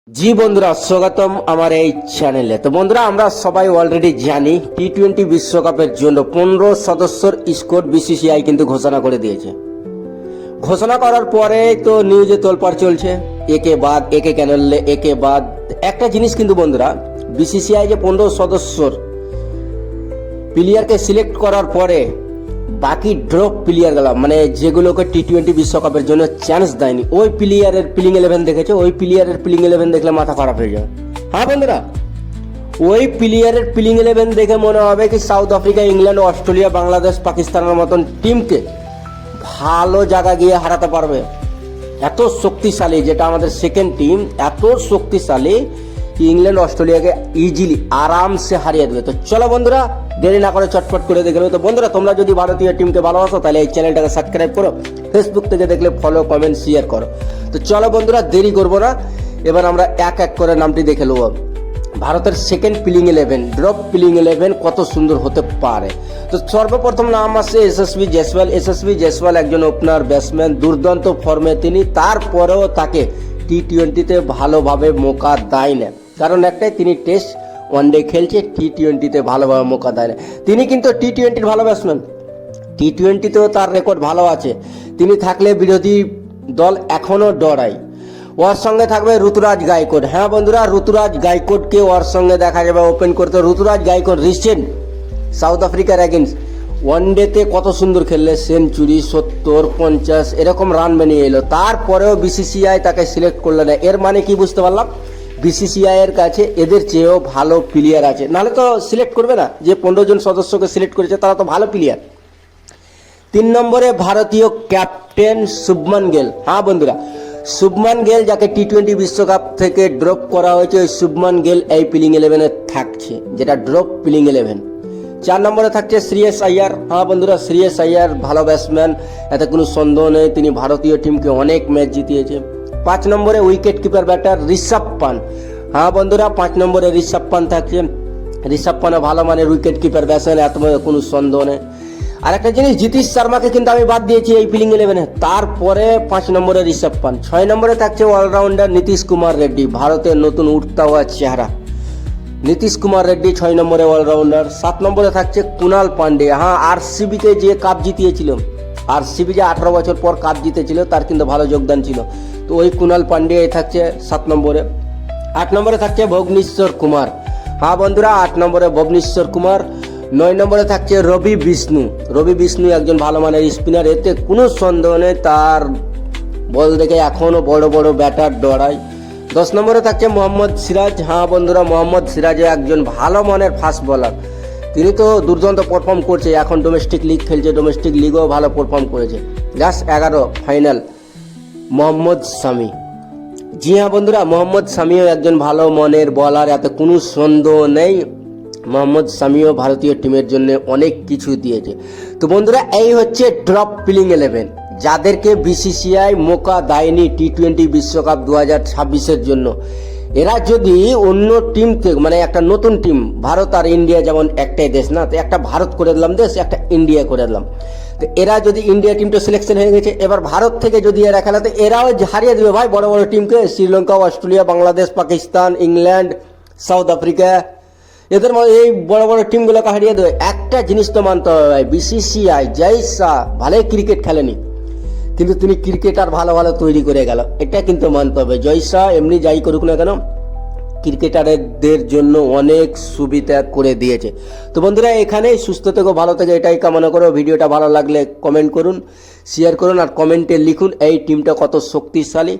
জি বন্ধুরা, স্বাগতম আমার এই চ্যানেলে। তো বন্ধুরা, আমরা সবাই অলরেডি জানি টি-20 বিশ্বকাপের জন্য 15 সদস্যর স্কোয়াড বিসিসিআই কিন্তু ঘোষণা করে দিয়েছে। ঘোষণা করার পরে তো নিউজে তোলপাড় চলছে, একে বাদ একে কেন একে বাদ। একটা জিনিস কিন্তু বন্ধুরা, বিসিসিআই যে 15 সদস্যর প্লেয়ারকে সিলেক্ট করার পরে বাকি ড্রপ প্লেয়ারগুলো মানে যেগুলোকে টি-20 বিশ্বকাপের জন্য চান্স দেয়নি, ওই প্লেয়ারের প্লেইং 11 দেখেছে, ওই প্লেয়ারের প্লেইং 11 দেখলে মাথা খারাপ হয়ে যায়। হ্যাঁ বন্ধুরা, ওই প্লেয়ারের প্লেইং 11 দেখে মনে হবে কি south Africa, England, Australia, Bangladesh, পাকিস্তানের মতন টিমকে ভালো জায়গা গিয়ে হারাতে পারবে। এত শক্তিশালী, যেটা আমাদের সেকেন্ড টিম, এত শক্তিশালী ইংল্যান্ড অস্ট্রেলিয়াকে ইজিলি আরামসে হারিয়ে দেবে। তো চলো বন্ধুরা, দেরি না করে চটপট করে দেখে নেবে। তো বন্ধুরা, তোমরা যদি ভারতীয় টিমকে ভালোবাসো তাহলে এই চ্যানেলটাকে সাবস্ক্রাইব করো, ফেসবুক থেকে দেখলে ফলো, কমেন্ট, শেয়ার করো। তো চলো বন্ধুরা, দেরি করবো না, এবার আমরা এক এক করে নামটি দেখে নেবো। ভারতের সেকেন্ড প্লেইং 11, ড্রপ প্লেইং 11 কত সুন্দর হতে পারে। তো সর্বপ্রথম নাম আসছে এসএসবি জয়সওয়াল। এসএসবি জয়সওয়াল একজন ওপেনার ব্যাটসম্যান, দুর্দান্ত ফর্মে তিনি, তারপরেও তাকে টি-20তে ভালোভাবে মৌকা দেয় না। কারণ একটাই, তিনি টেস্ট ওয়ানডে খেলছে, টি-20তে ভালোভাবে মৌকা দেয় না। তিনি কিন্তু টি-20র ভালো ব্যাটসম্যান, টি-20তেও তার রেকর্ড ভালো আছে। তিনি থাকলে বিরোধী দল এখনও ডরায়। ওর সঙ্গে থাকবে ঋতুরাজ গায়কোয়াড়। হ্যাঁ বন্ধুরা, ঋতুরাজ গায়কোয়াড়কে ওর সঙ্গে দেখা যাবে ওপেন করতে। ঋতুরাজ গায়কোয়াড় রিসেন্ট সাউথ আফ্রিকার এগেন্স্ট ওয়ানডেতে কত সুন্দর খেললে, সেঞ্চুরি 70, 50 এরকম রান বানিয়ে এলো, তারপরেও বিসিসিআই তাকে সিলেক্ট করলো না। এর মানে কি বুঝতে পারলাম, বিসিসিআই এর কাছে এদের চেয়েও ভালো প্লেয়ার আছে, নাহলে তো সিলেক্ট করবে না। যে 15 জন সদস্যকে সিলেক্ট করেছে তারা তো ভালো প্লেয়ার। 3 নম্বরে ভারতীয় ক্যাপ্টেন শুভমান গিল। হ্যাঁ বন্ধুরা, শুভমান গিল যাকে টি-20 বিশ্বকাপ থেকে ড্রপ করা হয়েছে, ওই শুভমান গিল এই প্লেইং 11-এ থাকছে, যেটা ড্রপ প্লেইং 11। 4 নম্বরে থাকছে শ্রেয়স আইয়ার। হ্যাঁ বন্ধুরা, শ্রেয়স আইয়ার ভালো ব্যাটসম্যান, এতে কোনো সন্দেহ নেই, তিনি ভারতীয় টিমকে অনেক ম্যাচ জিতিয়েছে। 5 নম্বরে wicket keeper batter Rishabh punt. হ্যাঁ বন্ধুরা, 5 নম্বরে ঋষভ পান্ট থাকছে। ঋষভ পান্ট ভালো মানের উইকেট কিপার ব্যাটসম্যান, এত কোনো সন্দেহ নেই। আর একটা জিনিস, জ্যোতিষ শর্মাকে কিন্তু আমি বাদ দিয়েছি এই প্লেইং 11-এ। তারপরে 5 নম্বরে ঋষভ পান্ট। 6 নম্বরে থাকছে অলরাউন্ডার নীতিশ কুমার রেড্ডি, ভারতের নতুন উঠতা হওয়া চেহারা নীতিশ কুমার রেড্ডি 6 নম্বরে অলরাউন্ডার। 7 নম্বরে থাকছে কুনাল পান্ডে। হ্যাঁ, আরসিবিকে যে কাপ জিতিয়েছিল, আরসিবি যে 18 বছর পর কাপ জিতেছিল, তার কিন্তু ভালো যোগদান ছিল। তো ওই কুনাল পান্ডে থাকছে 7 নম্বরে। 8 নম্বরে থাকছে ভুবনেশ্বর কুমার। হ্যাঁ বন্ধুরা, 8 নম্বরে ভুবনেশ্বর কুমার। 9 নম্বরে থাকছে রবি বিষ্ণু। রবি বিষ্ণু একজন ভালো মানের স্পিনার, এতে কোনো সন্দেহ নেই, তার বল দেখে এখনও বড় বড় ব্যাটার ডরায়। 10 নম্বরে থাকছে মোহাম্মদ সিরাজ। হ্যাঁ বন্ধুরা, মোহাম্মদ সিরাজ একজন ভালো মানের ফাস্ট বোলার, তিনি তো দুর্দান্ত পারফর্ম করছে, এখন ডোমেস্টিক লিগ খেলছে, ডোমেস্টিক লিগেও ভালো পারফর্ম করেছে। জাস্ট 11 ফাইনাল মোহাম্মদ শামি। জি হ্যাঁ বন্ধুরা, মোহাম্মদ শামিও একজন ভালো মানের বলার, এতে কোনো সন্দেহ নেই। মোহাম্মদ শামিও ভারতীয় টিমের জন্য অনেক কিছু দিয়েছে। তো বন্ধুরা, এই হচ্ছে ড্রপ প্লেইং 11, যাদেরকে বিসিসিআই মৌকা দেয়নি টি-20 বিশ্বকাপ 2026-এর জন্য। এরা যদি অন্য টিম থেকে, মানে একটা নতুন টিম, ভারত আর ইন্ডিয়া যেমন একটাই দেশ না, তো একটা ভারত করে দিলাম দেশ, একটা ইন্ডিয়া করে দিলাম। তো এরা যদি ইন্ডিয়া টিমটা সিলেকশন হয়ে গেছে, এবার ভারত থেকে যদি এরা খেলাতে, এরাও হারিয়ে দেবে ভাই বড় বড় টিমকে, Sri Lanka, Australia, Bangladesh, Pakistan, England, south Africa, এদের মধ্যে এই বড় বড় টিমগুলোকে হারিয়ে দেবে। একটা জিনিস তো মানতে হবে ভাই, বিসিসিআই জয়সা ভালোই ক্রিকেট খেলেনি, কিন্তু তিনি ক্রিকেটার ভালো ভালো তৈরি করে গেল, এটা কিন্তু মানতে হবে। জয়সা এমনি যাই করুক না কেন, ক্রিকেটারদের জন্য অনেক সুবিধা করে দিয়েছে। তো বন্ধুরা, এখানেই সুস্থ থেকো, ভালো থেকে এটাই কামনা করো। ভিডিওটা ভালো লাগলে কমেন্ট করুন, শেয়ার করুন, আর কমেন্টে লিখুন এই টিমটা কত শক্তিশালী।